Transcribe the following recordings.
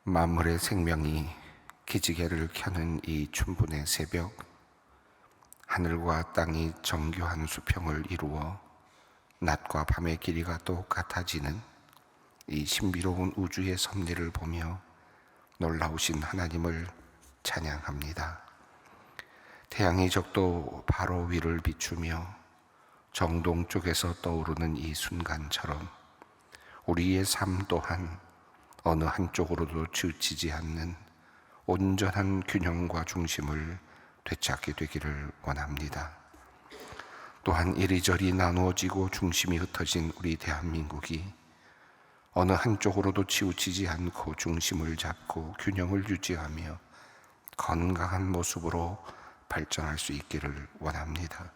만물의 생명이 기지개를 켜는 이 춘분의 새벽, 하늘과 땅이 정교한 수평을 이루어 낮과 밤의 길이가 똑같아지는 이 신비로운 우주의 섭리를 보며 놀라우신 하나님을 찬양합니다. 태양이 적도 바로 위를 비추며 정동 쪽에서 떠오르는 이 순간처럼 우리의 삶 또한 어느 한쪽으로도 치우치지 않는 온전한 균형과 중심을 되찾게 되기를 원합니다. 또한 이리저리 나누어지고 중심이 흩어진 우리 대한민국이 어느 한쪽으로도 치우치지 않고 중심을 잡고 균형을 유지하며 건강한 모습으로 발전할 수 있기를 원합니다.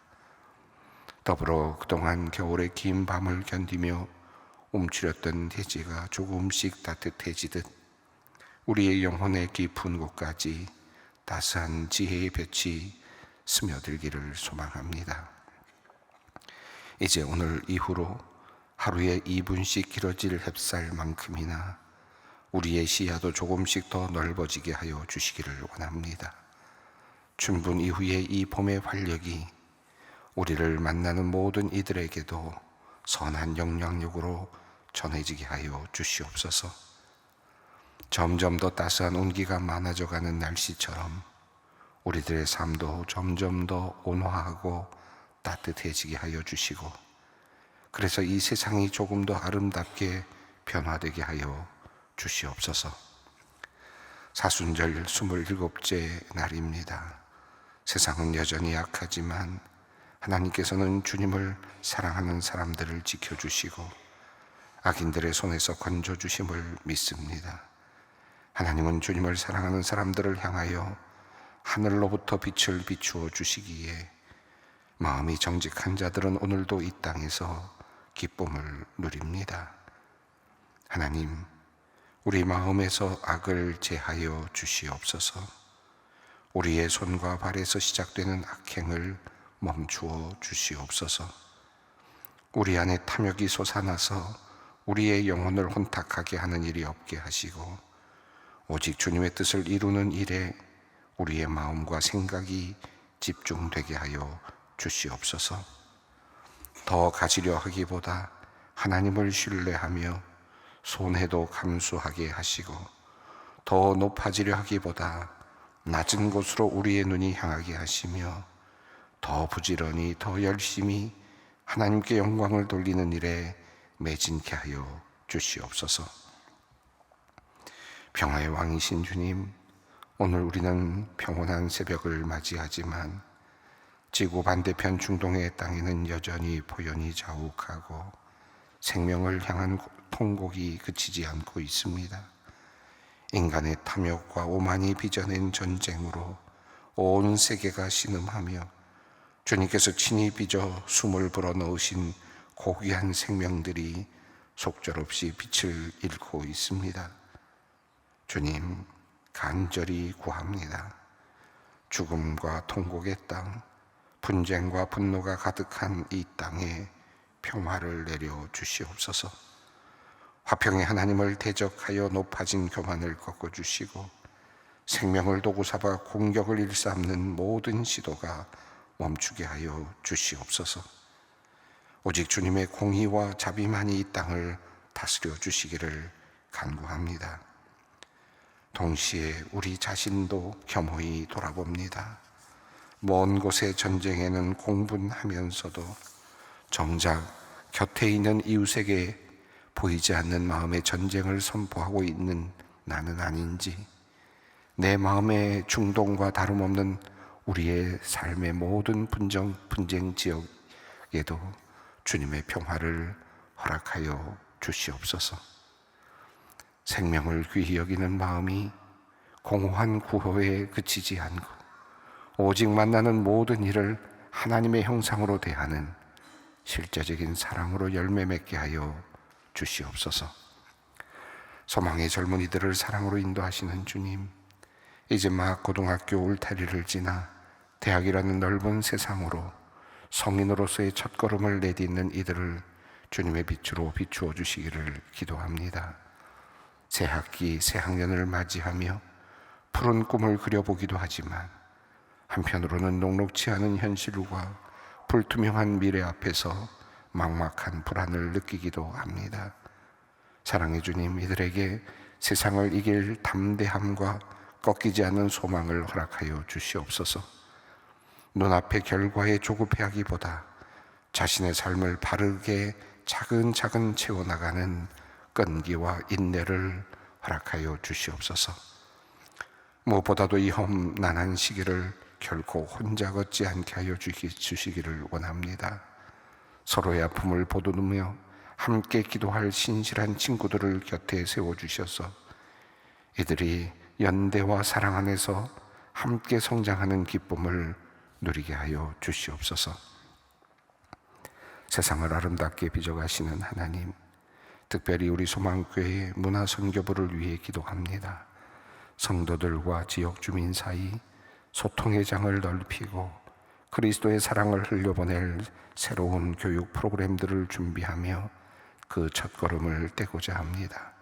더불어 그동안 겨울의 긴 밤을 견디며 움츠렸던 대지가 조금씩 따뜻해지듯 우리의 영혼의 깊은 곳까지 따스한 지혜의 빛이 스며들기를 소망합니다. 이제 오늘 이후로 하루에 2분씩 길어질 햇살만큼이나 우리의 시야도 조금씩 더 넓어지게 하여 주시기를 원합니다. 춘분 이후의 이 봄의 활력이 우리를 만나는 모든 이들에게도 선한 영향력으로 전해지게 하여 주시옵소서. 점점 더 따스한 온기가 많아져가는 날씨처럼 우리들의 삶도 점점 더 온화하고 따뜻해지게 하여 주시고, 그래서 이 세상이 조금 더 아름답게 변화되게 하여 주시옵소서. 사순절 27째 날입니다. 세상은 여전히 약하지만 하나님께서는 주님을 사랑하는 사람들을 지켜주시고 악인들의 손에서 건져주심을 믿습니다. 하나님은 주님을 사랑하는 사람들을 향하여 하늘로부터 빛을 비추어 주시기에 마음이 정직한 자들은 오늘도 이 땅에서 기쁨을 누립니다. 하나님, 우리 마음에서 악을 제하여 주시옵소서. 우리의 손과 발에서 시작되는 악행을 멈추어 주시옵소서. 우리 안에 탐욕이 솟아나서 우리의 영혼을 혼탁하게 하는 일이 없게 하시고 오직 주님의 뜻을 이루는 일에 우리의 마음과 생각이 집중되게 하여 주시옵소서. 더 가지려 하기보다 하나님을 신뢰하며 손해도 감수하게 하시고 더 높아지려 하기보다 낮은 곳으로 우리의 눈이 향하게 하시며 더 부지런히 더 열심히 하나님께 영광을 돌리는 일에 매진케 하여 주시옵소서. 평화의 왕이신 주님, 오늘 우리는 평온한 새벽을 맞이하지만 지구 반대편 중동의 땅에는 여전히 포연이 자욱하고 생명을 향한 통곡이 그치지 않고 있습니다. 인간의 탐욕과 오만이 빚어낸 전쟁으로 온 세계가 신음하며 주님께서 친히 빚어 숨을 불어넣으신 고귀한 생명들이 속절없이 빛을 잃고 있습니다. 주님, 간절히 구합니다. 죽음과 통곡의 땅, 분쟁과 분노가 가득한 이 땅에 평화를 내려 주시옵소서. 화평의 하나님을 대적하여 높아진 교만을 꺾어주시고 생명을 도구 삼아 공격을 일삼는 모든 시도가 멈추게 하여 주시옵소서. 오직 주님의 공의와 자비만이 이 땅을 다스려 주시기를 간구합니다. 동시에 우리 자신도 겸허히 돌아봅니다. 먼 곳의 전쟁에는 공분하면서도 정작 곁에 있는 이웃에게 보이지 않는 마음의 전쟁을 선포하고 있는 나는 아닌지, 내 마음의 중동과 다름없는 우리의 삶의 모든 분쟁 지역에도 주님의 평화를 허락하여 주시옵소서. 생명을 귀히 여기는 마음이 공허한 구호에 그치지 않고 오직 만나는 모든 일을 하나님의 형상으로 대하는 실제적인 사랑으로 열매 맺게 하여 주시옵소서. 소망의 젊은이들을 사랑으로 인도하시는 주님, 이제 막 고등학교 울타리를 지나 대학이라는 넓은 세상으로 성인으로서의 첫걸음을 내딛는 이들을 주님의 빛으로 비추어 주시기를 기도합니다. 새 학기, 새 학년을 맞이하며 푸른 꿈을 그려보기도 하지만 한편으로는 녹록치 않은 현실과 불투명한 미래 앞에서 막막한 불안을 느끼기도 합니다. 사랑의 주님, 이들에게 세상을 이길 담대함과 꺾이지 않는 소망을 허락하여 주시옵소서. 눈앞의 결과에 조급해하기보다 자신의 삶을 바르게 차근차근 채워나가는 끈기와 인내를 허락하여 주시옵소서. 무엇보다도 이 험난한 시기를 결코 혼자 걷지 않게 하여 주시기를 원합니다. 서로의 아픔을 보듬으며 함께 기도할 신실한 친구들을 곁에 세워주셔서 이들이 연대와 사랑 안에서 함께 성장하는 기쁨을 누리게 하여 주시옵소서. 세상을 아름답게 빚어가시는 하나님, 특별히 우리 소망교회 문화선교부를 위해 기도합니다. 성도들과 지역 주민 사이 소통의 장을 넓히고 그리스도의 사랑을 흘려보낼 새로운 교육 프로그램들을 준비하며 그 첫걸음을 떼고자 합니다.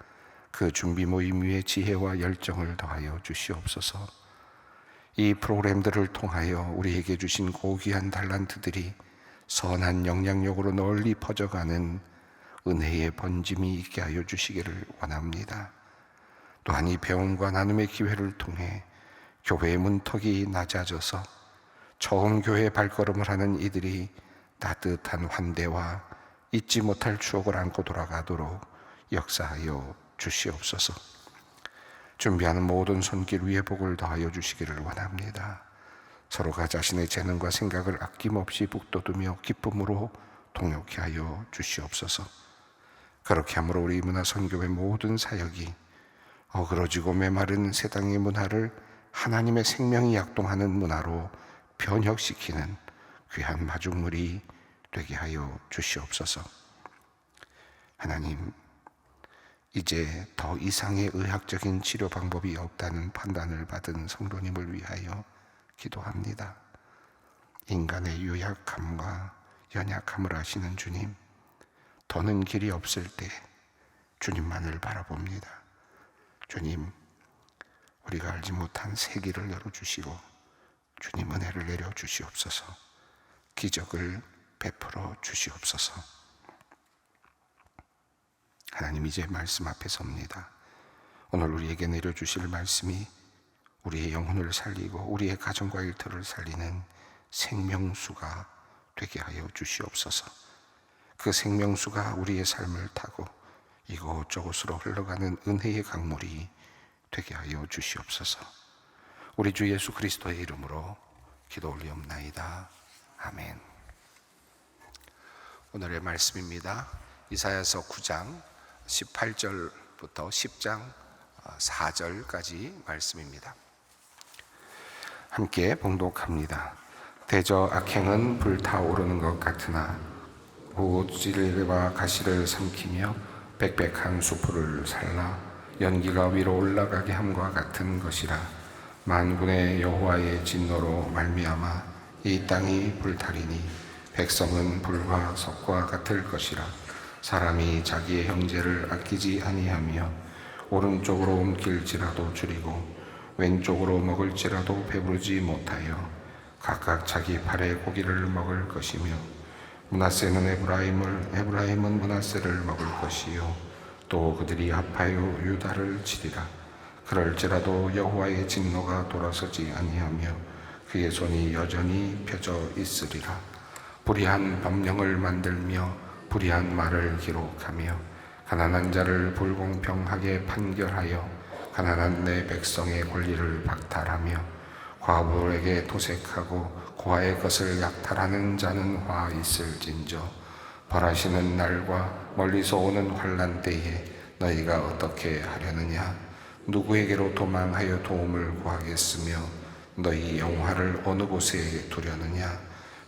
그 준비 모임 위에 지혜와 열정을 더하여 주시옵소서. 이 프로그램들을 통하여 우리에게 주신 고귀한 달란트들이 선한 영향력으로 널리 퍼져가는 은혜의 번짐이 있게 하여 주시기를 원합니다. 또한 이 배움과 나눔의 기회를 통해 교회의 문턱이 낮아져서 처음 교회에 발걸음을 하는 이들이 따뜻한 환대와 잊지 못할 추억을 안고 돌아가도록 역사하여 주시옵소서. 준비하는 모든 손길 위에 복을 더하여 주시기를 원합니다. 서로가 자신의 재능과 생각을 아낌없이 북돋우며 기쁨으로 동역케 하여 주시옵소서. 그렇게 함으로 우리 문화선교회 모든 사역이 어그러지고 메마른 세상의 문화를 하나님의 생명이 약동하는 문화로 변혁시키는 귀한 마중물이 되게 하여 주시옵소서. 하나님, 이제 더 이상의 의학적인 치료 방법이 없다는 판단을 받은 성도님을 위하여 기도합니다. 인간의 유약함과 연약함을 아시는 주님, 더는 길이 없을 때 주님만을 바라봅니다. 주님, 우리가 알지 못한 새 길을 열어주시고 주님 은혜를 내려주시옵소서. 기적을 베풀어 주시옵소서. 하나님, 이제 말씀 앞에 섭니다. 오늘 우리에게 내려주실 말씀이 우리의 영혼을 살리고 우리의 가정과 일터를 살리는 생명수가 되게 하여 주시옵소서. 그 생명수가 우리의 삶을 타고 이곳저곳으로 흘러가는 은혜의 강물이 되게 하여 주시옵소서. 우리 주 예수 그리스도의 이름으로 기도 올리옵나이다. 아멘. 오늘의 말씀입니다. 이사야서 9장 18절부터 10장 4절까지 말씀입니다. 함께 봉독합니다. 대저 악행은 불타오르는 것 같으나 오질과 가시를 삼키며 빽빽한 수풀을 살라 연기가 위로 올라가게 함과 같은 것이라. 만군의 여호와의 진노로 말미암아 이 땅이 불타리니 백성은 불과 석과 같을 것이라. 사람이 자기의 형제를 아끼지 아니하며 오른쪽으로 옮길지라도 줄이고 왼쪽으로 먹을지라도 배부르지 못하여 각각 자기 팔의 고기를 먹을 것이며 므낫세는 에브라임은 므낫세를 먹을 것이요 또 그들이 합하여 유다를 치리라. 그럴지라도 여호와의 진노가 돌아서지 아니하며 그의 손이 여전히 펴져 있으리라. 불의한 법령을 만들며 불의한 말을 기록하며 가난한 자를 불공평하게 판결하여 가난한 내 백성의 권리를 박탈하며 과부에게 도색하고 고아의 것을 약탈하는 자는 화 있을진저. 벌하시는 날과 멀리서 오는 환난 때에 너희가 어떻게 하려느냐. 누구에게로 도망하여 도움을 구하겠으며 너희 영화를 어느 곳에 두려느냐.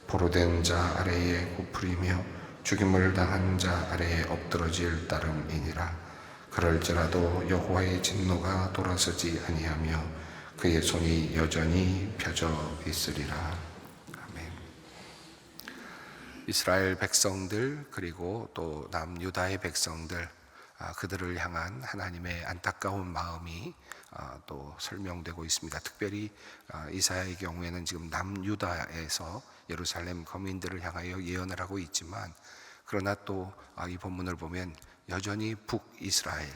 포로된 자 아래에 굽으리며 죽임을 당한 자 아래에 엎드러질 따름이니라. 그럴지라도 여호와의 진노가 돌아서지 아니하며 그의 손이 여전히 펴져 있으리라. 아멘. 이스라엘 백성들 그리고 또 남유다의 백성들 그들을 향한 하나님의 안타까운 마음이 또 설명되고 있습니다. 특별히 이사야의 경우에는 지금 남유다에서 예루살렘 거민들을 향하여 예언을 하고 있지만, 그러나 또 이 본문을 보면 여전히 북이스라엘,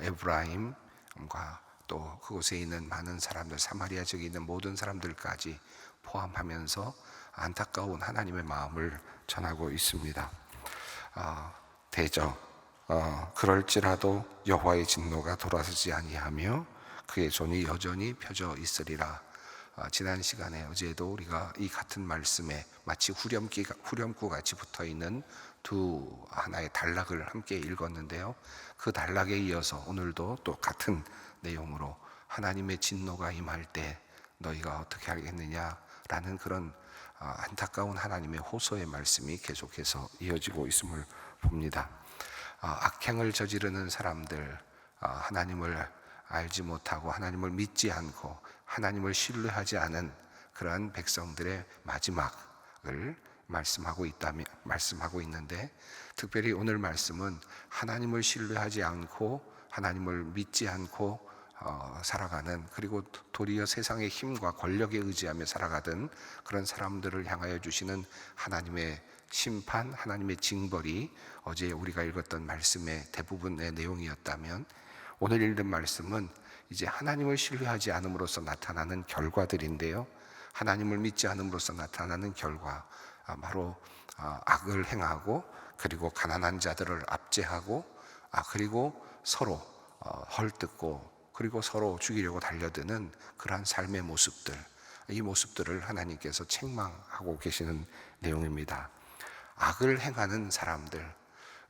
에브라임과 또 그곳에 있는 많은 사람들, 사마리아 지역에 있는 모든 사람들까지 포함하면서 안타까운 하나님의 마음을 전하고 있습니다. 대저 그럴지라도 여호와의 진노가 돌아서지 아니하며 그의 손이 여전히 펴져 있으리라. 지난 시간에 어제도 우리가 이 같은 말씀에 마치 후렴구 같이 붙어 있는 두 하나의 단락을 함께 읽었는데요. 그 단락에 이어서 오늘도 또 같은 내용으로 하나님의 진노가 임할 때 너희가 어떻게 하겠느냐라는 그런 안타까운 하나님의 호소의 말씀이 계속해서 이어지고 있음을 봅니다. 악행을 저지르는 사람들, 하나님을 알지 못하고 하나님을 믿지 않고 하나님을 신뢰하지 않은 그러한 백성들의 마지막을 말씀하고 있는데, 특별히 오늘 말씀은 하나님을 신뢰하지 않고 하나님을 믿지 않고 살아가는, 그리고 도리어 세상의 힘과 권력에 의지하며 살아가던 그런 사람들을 향하여 주시는 하나님의 심판, 하나님의 징벌이 어제 우리가 읽었던 말씀의 대부분의 내용이었다면, 오늘 읽는 말씀은 이제 하나님을 신뢰하지 않음으로써 나타나는 결과들인데요. 하나님을 믿지 않음으로써 나타나는 결과, 바로 악을 행하고, 그리고 가난한 자들을 압제하고, 그리고 서로 헐뜯고, 그리고 서로 죽이려고 달려드는 그러한 삶의 모습들, 이 모습들을 하나님께서 책망하고 계시는 내용입니다. 악을 행하는 사람들,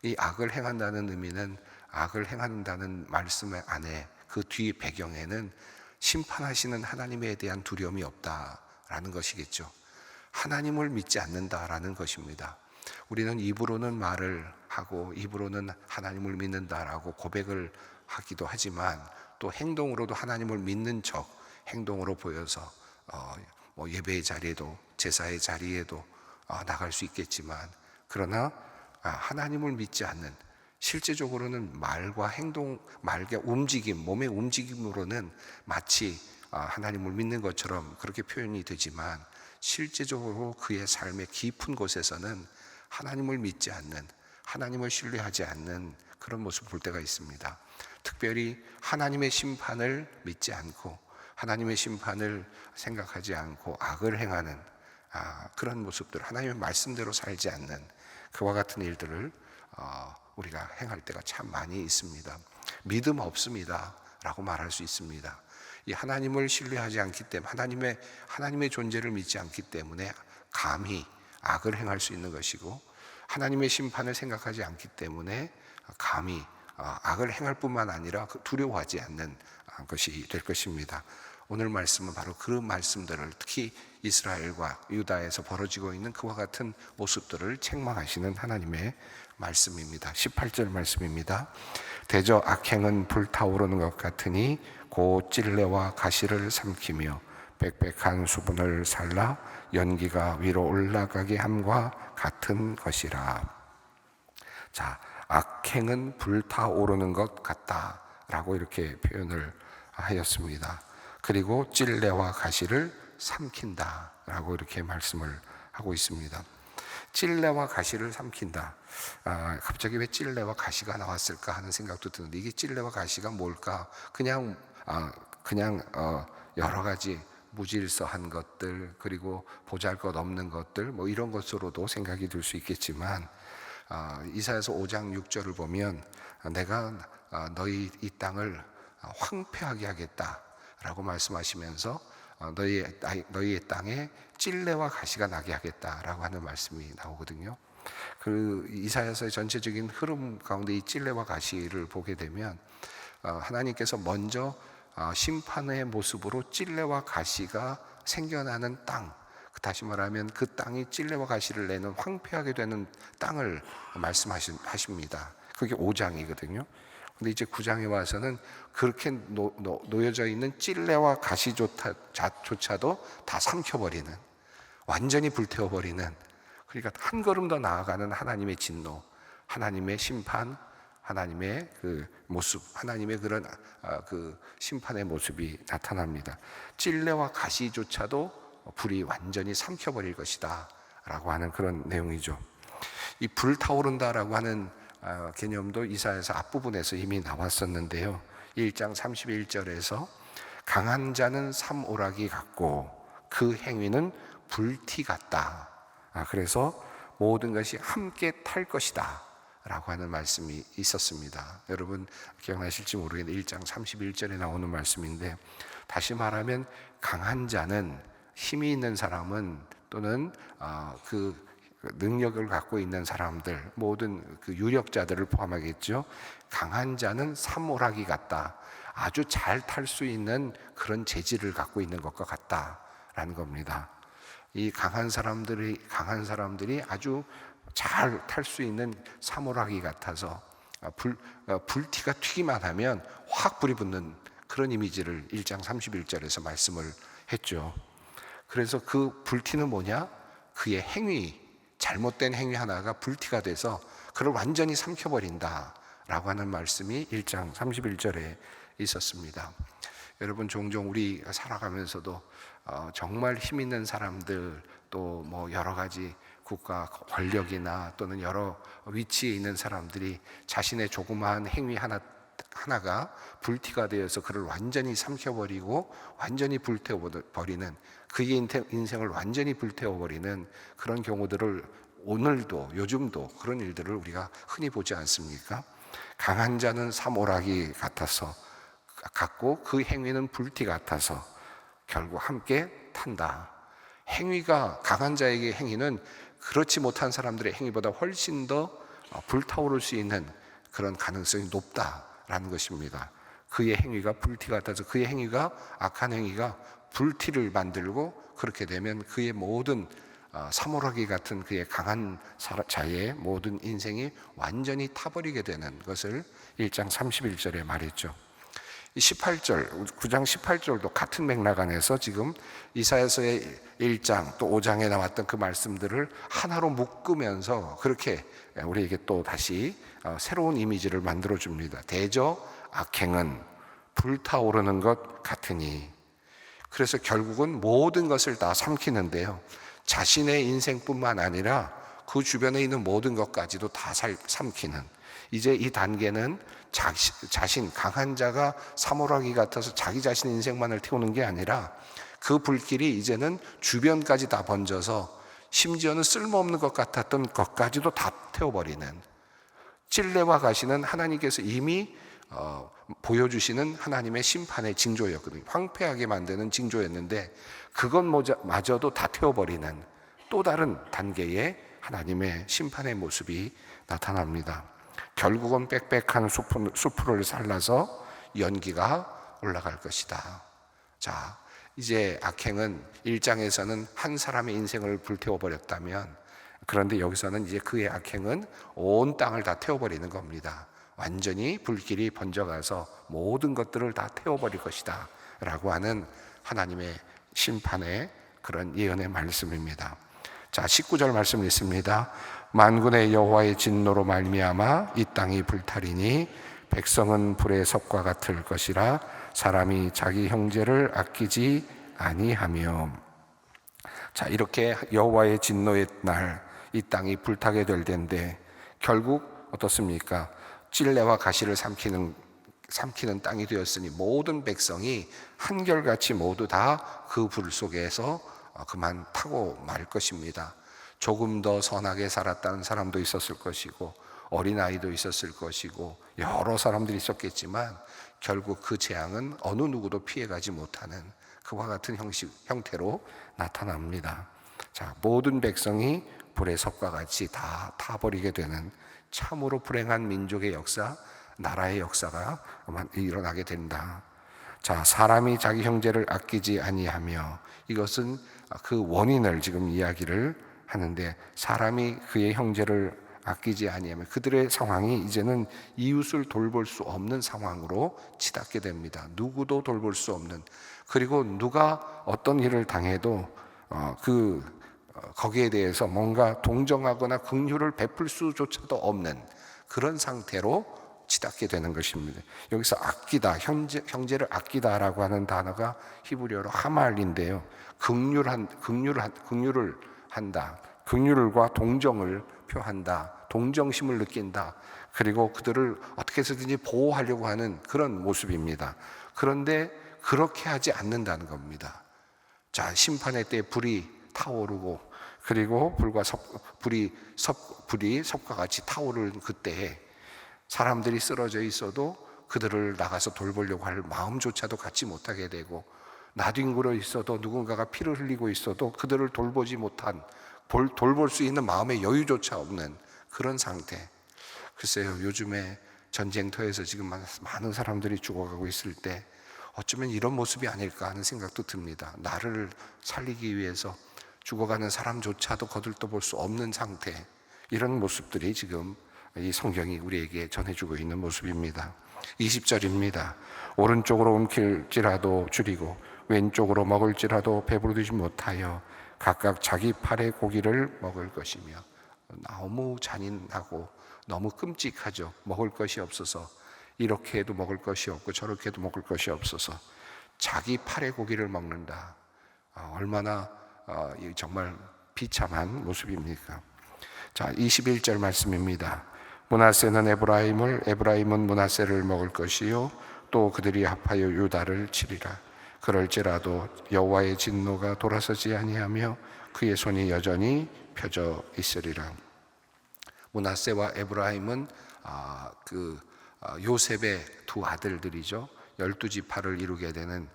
이 악을 행한다는 의미는, 악을 행한다는 말씀 안에 그 뒤 배경에는 심판하시는 하나님에 대한 두려움이 없다라는 것이겠죠. 하나님을 믿지 않는다라는 것입니다. 우리는 입으로는 말을 하고 입으로는 하나님을 믿는다라고 고백을 하기도 하지만, 또 행동으로도 하나님을 믿는 척 행동으로 보여서 예배의 자리에도, 제사의 자리에도 나갈 수 있겠지만, 그러나 하나님을 믿지 않는, 실제적으로는 말과 행동, 말과 움직임, 몸의 움직임으로는 마치 하나님을 믿는 것처럼 그렇게 표현이 되지만, 실제적으로 그의 삶의 깊은 곳에서는 하나님을 믿지 않는, 하나님을 신뢰하지 않는 그런 모습을 볼 때가 있습니다. 특별히 하나님의 심판을 믿지 않고 하나님의 심판을 생각하지 않고 악을 행하는 그런 모습들, 하나님의 말씀대로 살지 않는 그와 같은 일들을 우리가 행할 때가 참 많이 있습니다. 믿음 없습니다 라고 말할 수 있습니다. 이 하나님을 신뢰하지 않기 때문에, 하나님의 존재를 믿지 않기 때문에 감히 악을 행할 수 있는 것이고, 하나님의 심판을 생각하지 않기 때문에 감히 악을 행할 뿐만 아니라 두려워하지 않는 것이 될 것입니다. 오늘 말씀은 바로 그 말씀들을, 특히 이스라엘과 유다에서 벌어지고 있는 그와 같은 모습들을 책망하시는 하나님의 말씀입니다. 18절 말씀입니다. 대저 악행은 불타오르는 것 같으니 곧 찔레와 가시를 삼키며 빽빽한 수분을 살라 연기가 위로 올라가게 함과 같은 것이라. 자, 악행은 불타오르는 것 같다라고 이렇게 표현을 하였습니다. 그리고 찔레와 가시를 삼킨다라고 이렇게 말씀을 하고 있습니다. 찔레와 가시를 삼킨다. 갑자기 왜 찔레와 가시가 나왔을까 하는 생각도 드는데, 이게 찔레와 가시가 뭘까? 그냥 여러 가지 무질서한 것들, 그리고 보잘것없는 것들, 이런 것으로도 생각이 들 수 있겠지만, 이사야서 5장 6절을 보면 내가 너희 이 땅을 황폐하게 하겠다라고 말씀하시면서 너희의 땅에 찔레와 가시가 나게 하겠다라고 하는 말씀이 나오거든요. 그 이사야서의 전체적인 흐름 가운데 이 찔레와 가시를 보게 되면 하나님께서 먼저 심판의 모습으로 찔레와 가시가 생겨나는 땅, 다시 말하면 그 땅이 찔레와 가시를 내는 황폐하게 되는 땅을 말씀하십니다. 그게 5장이거든요. 근데 이제 9장에 와서는 그렇게 놓여져 있는 찔레와 가시조차도 다 삼켜버리는, 완전히 불태워버리는, 그러니까 한 걸음 더 나아가는 하나님의 진노, 하나님의 심판, 하나님의 그 모습, 하나님의 그런 그 심판의 모습이 나타납니다. 찔레와 가시조차도 불이 완전히 삼켜버릴 것이다 라고 하는 그런 내용이죠. 이 불타오른다라고 하는 개념도 이사야서 앞부분에서 이미 나왔었는데요. 1장 31절에서 강한 자는 삼오락이 같고 그 행위는 불티 같다. 그래서 모든 것이 함께 탈 것이다 라고 하는 말씀이 있었습니다. 여러분 기억나실지 모르겠는데 1장 31절에 나오는 말씀인데, 다시 말하면 강한 자는, 힘이 있는 사람은, 또는 그 능력을 갖고 있는 사람들, 모든 그 유력자들을 포함하겠죠. 강한 자는 삼오락이 같다. 아주 잘 탈 수 있는 그런 재질을 갖고 있는 것과 같다라는 겁니다. 이 강한 사람들이 아주 잘 탈 수 있는 삼오락이 같아서 불티가 튀기만 하면 확 불이 붙는 그런 이미지를 1장 31절에서 말씀을 했죠. 그래서 그 불티는 뭐냐? 그의 행위, 잘못된 행위 하나가 불티가 돼서 그를 완전히 삼켜버린다 라고 하는 말씀이 1장 31절에 있었습니다. 여러분 종종 우리 살아가면서도 정말 힘 있는 사람들, 또 뭐 여러 가지 국가 권력이나 또는 여러 위치에 있는 사람들이 자신의 조그마한 행위 하나가 불티가 되어서 그를 완전히 삼켜버리고 완전히 불태워버리는, 그의 인생을 완전히 불태워버리는 그런 경우들을 오늘도, 요즘도 그런 일들을 우리가 흔히 보지 않습니까? 강한 자는 삼오락이 같고 그 행위는 불티 같아서 결국 함께 탄다. 행위가, 강한 자에게 행위는 그렇지 못한 사람들의 행위보다 훨씬 더 불타오를 수 있는 그런 가능성이 높다라는 것입니다. 그의 행위가 불티 같아서 그의 행위가, 악한 행위가 불티를 만들고, 그렇게 되면 그의 모든 사모라기 같은 그의 강한 자의 모든 인생이 완전히 타버리게 되는 것을 1장 31절에 말했죠. 18절, 9장 18절도 같은 맥락 안에서 지금 이사야서의 1장 또 5장에 나왔던 그 말씀들을 하나로 묶으면서 그렇게 우리에게 또 다시 새로운 이미지를 만들어 줍니다. 대저 악행은 불타오르는 것 같으니. 그래서 결국은 모든 것을 다 삼키는데요, 자신의 인생뿐만 아니라 그 주변에 있는 모든 것까지도 다 삼키는, 이제 이 단계는 자신, 강한 자가 사모라기 같아서 자기 자신 인생만을 태우는 게 아니라 그 불길이 이제는 주변까지 다 번져서 심지어는 쓸모없는 것 같았던 것까지도 다 태워버리는, 찔레와 가시는 하나님께서 이미 보여주시는 하나님의 심판의 징조였거든요. 황폐하게 만드는 징조였는데 그것마저도 다 태워버리는 또 다른 단계의 하나님의 심판의 모습이 나타납니다. 결국은 빽빽한 수풀을 살라서 연기가 올라갈 것이다. 자, 이제 악행은 1장에서는 한 사람의 인생을 불태워버렸다면, 그런데 여기서는 이제 그의 악행은 온 땅을 다 태워버리는 겁니다. 완전히 불길이 번져가서 모든 것들을 다 태워버릴 것이다 라고 하는 하나님의 심판의 그런 예언의 말씀입니다. 자, 19절 말씀 있습니다. 만군의 여호와의 진노로 말미암아 이 땅이 불타리니 백성은 불의 섭과 같을 것이라 사람이 자기 형제를 아끼지 아니하며. 자, 이렇게 여호와의 진노의 날 이 땅이 불타게 될 텐데 결국 어떻습니까? 찔레와 가시를 삼키는 땅이 되었으니 모든 백성이 한결같이 모두 다 그 불 속에서 그만 타고 말 것입니다. 조금 더 선하게 살았다는 사람도 있었을 것이고 어린아이도 있었을 것이고 여러 사람들이 있었겠지만 결국 그 재앙은 어느 누구도 피해가지 못하는 그와 같은 형태로 나타납니다. 자, 모든 백성이 불의 섭과 같이 다 타버리게 되는 참으로 불행한 민족의 역사, 나라의 역사가 일어나게 된다. 자, 사람이 자기 형제를 아끼지 아니하며, 이것은 그 원인을 지금 이야기를 하는데, 사람이 그의 형제를 아끼지 아니하며 그들의 상황이 이제는 이웃을 돌볼 수 없는 상황으로 치닫게 됩니다. 누구도 돌볼 수 없는, 그리고 누가 어떤 일을 당해도 거기에 대해서 뭔가 동정하거나 긍휼을 베풀 수조차도 없는 그런 상태로 치닫게 되는 것입니다. 여기서 아끼다, 형제를 아끼다라고 하는 단어가 히브리어로 하말인데요. 긍휼을 한다. 긍휼과 동정을 표한다. 동정심을 느낀다. 그리고 그들을 어떻게 해서든지 보호하려고 하는 그런 모습입니다. 그런데 그렇게 하지 않는다는 겁니다. 자, 심판의 때 불이 타오르고, 그리고 불이 섭과 같이 타오르는 그때에 사람들이 쓰러져 있어도 그들을 나가서 돌보려고 할 마음조차도 갖지 못하게 되고, 나뒹굴어 있어도 누군가가 피를 흘리고 있어도 그들을 돌보지 못한, 돌볼 수 있는 마음의 여유조차 없는 그런 상태. 글쎄요, 요즘에 전쟁터에서 지금 많은 사람들이 죽어가고 있을 때 어쩌면 이런 모습이 아닐까 하는 생각도 듭니다. 나를 살리기 위해서 죽어가는 사람조차도 거들떠볼 수 없는 상태, 이런 모습들이 지금 이 성경이 우리에게 전해주고 있는 모습입니다. 20절입니다. 오른쪽으로 움킬지라도 줄이고 왼쪽으로 먹을지라도 배부르지 못하여 각각 자기 팔의 고기를 먹을 것이며. 너무 잔인하고 너무 끔찍하죠. 먹을 것이 없어서, 이렇게 해도 먹을 것이 없고 저렇게 해도 먹을 것이 없어서 자기 팔의 고기를 먹는다. 얼마나 정말 비참한 모습입니까? 자, 21절 말씀입니다. 므낫세는 에브라임을, 에브라임은 므낫세를 먹을 것이요 또 그들이 합하여 유다를 치리라. 그럴지라도 여호와의 진노가 돌아서지 아니하며 그의 손이 여전히 펴져 있으리라. 므낫세와 에브라임은 요셉의 두 아들들이죠. 12지파를 이루게 되는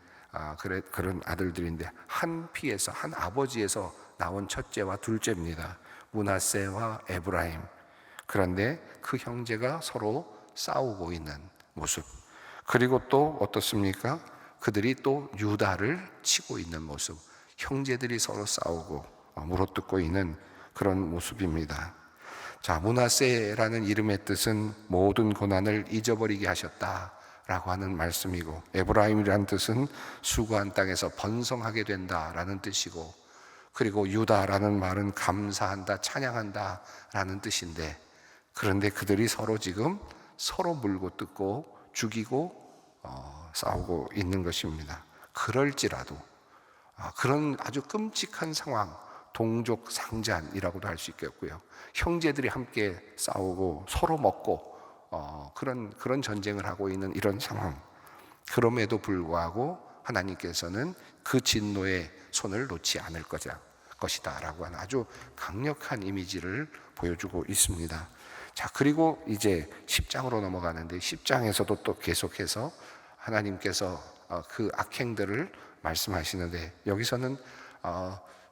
그런 아들들인데, 한 피에서, 한 아버지에서 나온 첫째와 둘째입니다. 므낫세와 에브라임. 그런데 그 형제가 서로 싸우고 있는 모습. 그리고 또 어떻습니까? 그들이 또 유다를 치고 있는 모습. 형제들이 서로 싸우고 물어뜯고 있는 그런 모습입니다. 자, 므낫세라는 이름의 뜻은 모든 고난을 잊어버리게 하셨다라고 하는 말씀이고, 에브라임이라는 뜻은 수고한 땅에서 번성하게 된다라는 뜻이고, 그리고 유다라는 말은 감사한다, 찬양한다 라는 뜻인데, 그런데 그들이 지금 서로 물고 뜯고 죽이고 싸우고 있는 것입니다. 그럴지라도 그런 아주 끔찍한 상황, 동족 상잔이라고도 할 수 있겠고요. 형제들이 함께 싸우고 서로 먹고 그런 전쟁을 하고 있는 이런 상황. 그럼에도 불구하고 하나님께서는 그 진노의 손을 놓지 않을 것이다 라고 하는 아주 강력한 이미지를 보여주고 있습니다. 자, 그리고 이제 10장으로 넘어가는데, 10장에서도 또 계속해서 하나님께서 그 악행들을 말씀하시는데, 여기서는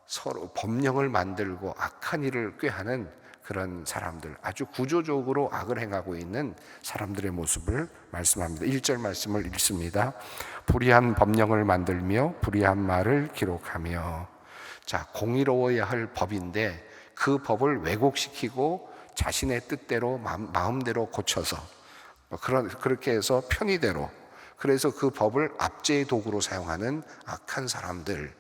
서로 법령을 만들고 악한 일을 꾀하는 그런 사람들, 아주 구조적으로 악을 행하고 있는 사람들의 모습을 말씀합니다. 1절 말씀을 읽습니다. 불의한 법령을 만들며 불의한 말을 기록하며. 자, 공의로워야 할 법인데 그 법을 왜곡시키고 자신의 뜻대로 마음대로 고쳐서 그렇게 해서 편의대로, 그래서 그 법을 압제의 도구로 사용하는 악한 사람들을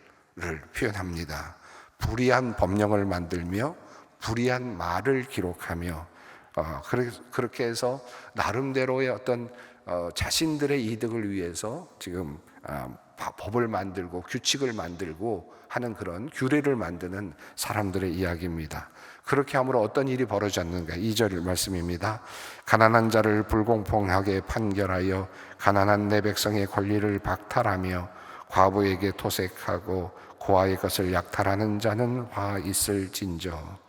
표현합니다. 불의한 법령을 만들며 불의한 말을 기록하며, 그렇게 해서 나름대로의 어떤 자신들의 이득을 위해서 지금 법을 만들고 규칙을 만들고 하는 그런 규례를 만드는 사람들의 이야기입니다. 그렇게 함으로 어떤 일이 벌어졌는가? 2절 말씀입니다. 가난한 자를 불공평하게 판결하여 가난한 내 백성의 권리를 박탈하며 과부에게 토색하고 고아의 것을 약탈하는 자는 화 있을진저.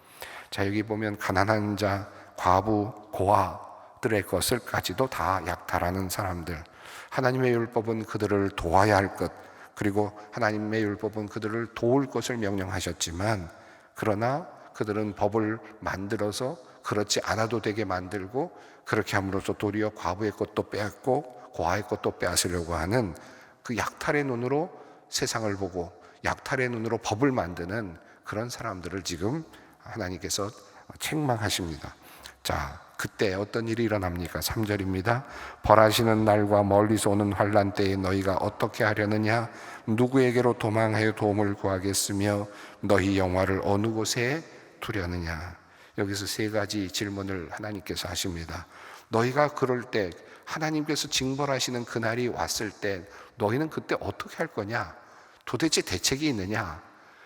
자, 여기 보면 가난한 자, 과부, 고아들의 것을까지도 다 약탈하는 사람들. 하나님의 율법은 그들을 도와야 할 것, 그리고 하나님의 율법은 그들을 도울 것을 명령하셨지만, 그러나 그들은 법을 만들어서 그렇지 않아도 되게 만들고, 그렇게 함으로써 도리어 과부의 것도 빼앗고 고아의 것도 빼앗으려고 하는 그 약탈의 눈으로 세상을 보고 약탈의 눈으로 법을 만드는 그런 사람들을 지금 하나님께서 책망하십니다. 자, 그때 어떤 일이 일어납니까? 3절입니다. 벌하시는 날과 멀리서 오는 환난 때에 너희가 어떻게 하려느냐? 누구에게로 도망하여 도움을 구하겠으며 너희 영화를 어느 곳에 두려느냐? 여기서 세 가지 질문을 하나님께서 하십니다. 너희가 그럴 때 하나님께서 징벌하시는 그날이 왔을 때 너희는 그때 어떻게 할 거냐? 도대체 대책이 있느냐?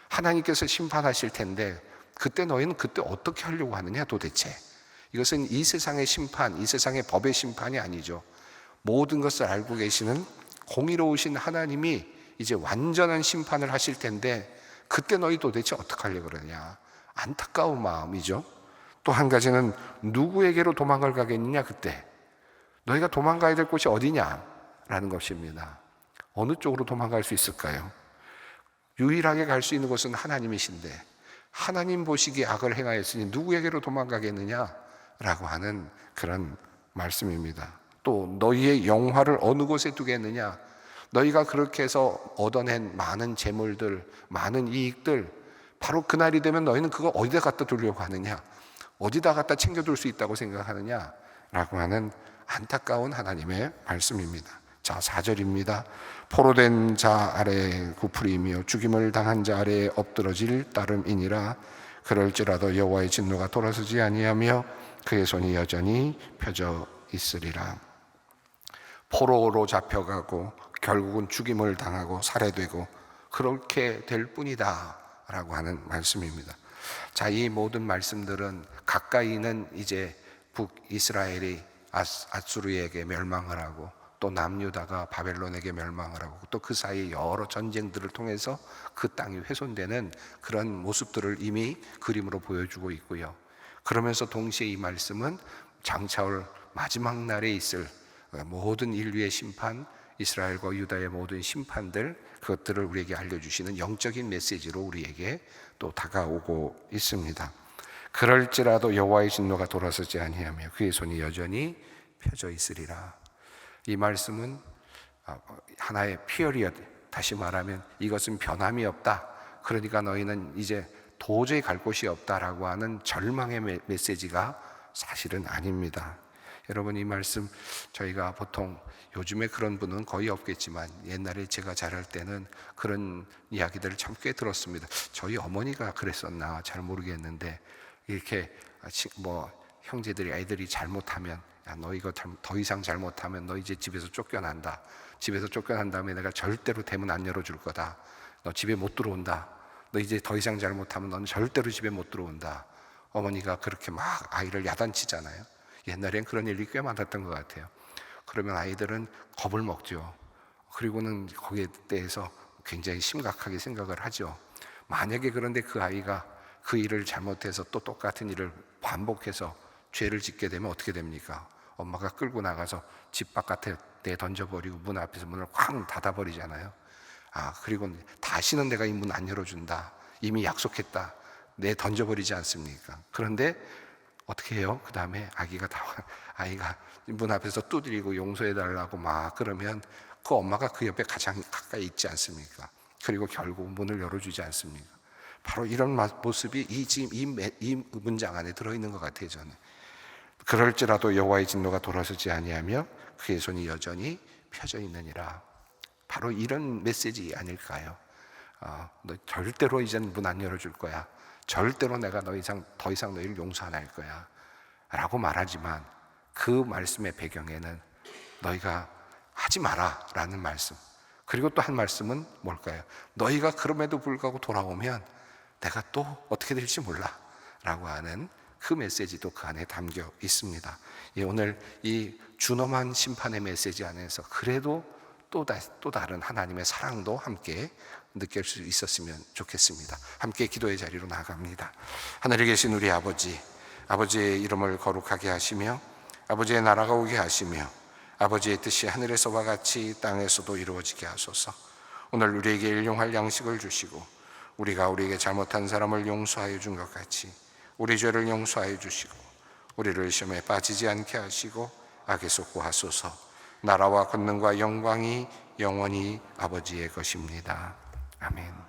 하나님께서 심판하실 텐데 그때 너희는 그때 어떻게 하려고 하느냐 도대체? 이것은 이 세상의 심판, 이 세상의 법의 심판이 아니죠. 모든 것을 알고 계시는 공의로우신 하나님이 이제 완전한 심판을 하실 텐데 그때 너희 도대체 어떻게 하려고 그러냐? 안타까운 마음이죠. 또 한 가지는 누구에게로 도망을 가겠느냐 그때. 너희가 도망가야 될 곳이 어디냐라는 것입니다. 어느 쪽으로 도망갈 수 있을까요? 유일하게 갈 수 있는 곳은 하나님이신데 하나님 보시기에 악을 행하였으니 누구에게로 도망가겠느냐라고 하는 그런 말씀입니다. 또 너희의 영화를 어느 곳에 두겠느냐? 너희가 그렇게 해서 얻어낸 많은 재물들, 많은 이익들, 바로 그날이 되면 너희는 그거 어디다 갖다 두려고 하느냐? 어디다 갖다 챙겨둘 수 있다고 생각하느냐? 라고 하는 안타까운 하나님의 말씀입니다. 자, 4절입니다. 포로된 자 아래에 구풀이며 죽임을 당한 자 아래에 엎드러질 따름이니라. 그럴지라도 여호와의 진노가 돌아서지 아니하며 그의 손이 여전히 펴져 있으리라. 포로로 잡혀가고 결국은 죽임을 당하고 살해되고 그렇게 될 뿐이다 라고 하는 말씀입니다. 자, 이 모든 말씀들은 가까이는 이제 북이스라엘이 아수르에게 멸망을 하고 또 남유다가 바벨론에게 멸망을 하고 또 그 사이에 여러 전쟁들을 통해서 그 땅이 훼손되는 그런 모습들을 이미 그림으로 보여주고 있고요. 그러면서 동시에 이 말씀은 장차올 마지막 날에 있을 모든 인류의 심판, 이스라엘과 유다의 모든 심판들, 그것들을 우리에게 알려주시는 영적인 메시지로 우리에게 또 다가오고 있습니다. 그럴지라도 여호와의 진노가 돌아서지 아니하며 그의 손이 여전히 펴져 있으리라. 이 말씀은 하나의 피어리엇, 다시 말하면 이것은 변함이 없다. 그러니까 너희는 이제 도저히 갈 곳이 없다라고 하는 절망의 메시지가 사실은 아닙니다. 여러분, 이 말씀 저희가 보통 요즘에 그런 분은 거의 없겠지만 옛날에 제가 자랄 때는 그런 이야기들을 참 꽤 들었습니다. 저희 어머니가 그랬었나 잘 모르겠는데 이렇게 뭐 형제들이 아이들이 잘못하면 야, 너 이거 더 이상 잘못하면 너 이제 집에서 쫓겨난다. 집에서 쫓겨난 다음에 내가 절대로 대문 안 열어줄 거다. 너 집에 못 들어온다. 너 이제 더 이상 잘못하면 너는 절대로 집에 못 들어온다. 어머니가 그렇게 막 아이를 야단치잖아요. 옛날엔 그런 일이 꽤 많았던 것 같아요. 그러면 아이들은 겁을 먹죠. 그리고는 거기에 대해서 굉장히 심각하게 생각을 하죠. 만약에 그런데 그 아이가 그 일을 잘못해서 또 똑같은 일을 반복해서 죄를 짓게 되면 어떻게 됩니까? 엄마가 끌고 나가서 집 바깥에 던져버리고 문 앞에서 문을 쾅 닫아버리잖아요. 그리고 다시는 내가 이 문 안 열어준다. 이미 약속했다. 내 던져버리지 않습니까? 그런데 어떻게 해요? 그 다음에 아이가 문 앞에서 두드리고 용서해달라고 막 그러면 그 엄마가 그 옆에 가장 가까이 있지 않습니까? 그리고 결국 문을 열어주지 않습니까? 바로 이런 모습이 이 문장 안에 들어있는 것 같아요, 저는. 그럴지라도 여호와의 진노가 돌아서지 아니하며 그의 손이 여전히 펴져 있느니라. 바로 이런 메시지 아닐까요? 너 절대로 이제는 문 안 열어줄 거야. 절대로 내가 더 이상 너희를 용서 안 할 거야 라고 말하지만 그 말씀의 배경에는 너희가 하지 마라 라는 말씀, 그리고 또 한 말씀은 뭘까요? 너희가 그럼에도 불구하고 돌아오면 내가 또 어떻게 될지 몰라 라고 하는 그 메시지도 그 안에 담겨 있습니다. 오늘 이 준엄한 심판의 메시지 안에서 그래도 또 다른 하나님의 사랑도 함께 느낄 수 있었으면 좋겠습니다. 함께 기도의 자리로 나아갑니다. 하늘에 계신 우리 아버지, 아버지의 이름을 거룩하게 하시며 아버지의 나라가 오게 하시며 아버지의 뜻이 하늘에서와 같이 땅에서도 이루어지게 하소서. 오늘 우리에게 일용할 양식을 주시고 우리가 우리에게 잘못한 사람을 용서하여 준 것 같이 우리 죄를 용서하여 주시고 우리를 시험에 빠지지 않게 하시고 악에서 구하소서. 나라와 권능과 영광이 영원히 아버지의 것입니다. 아멘.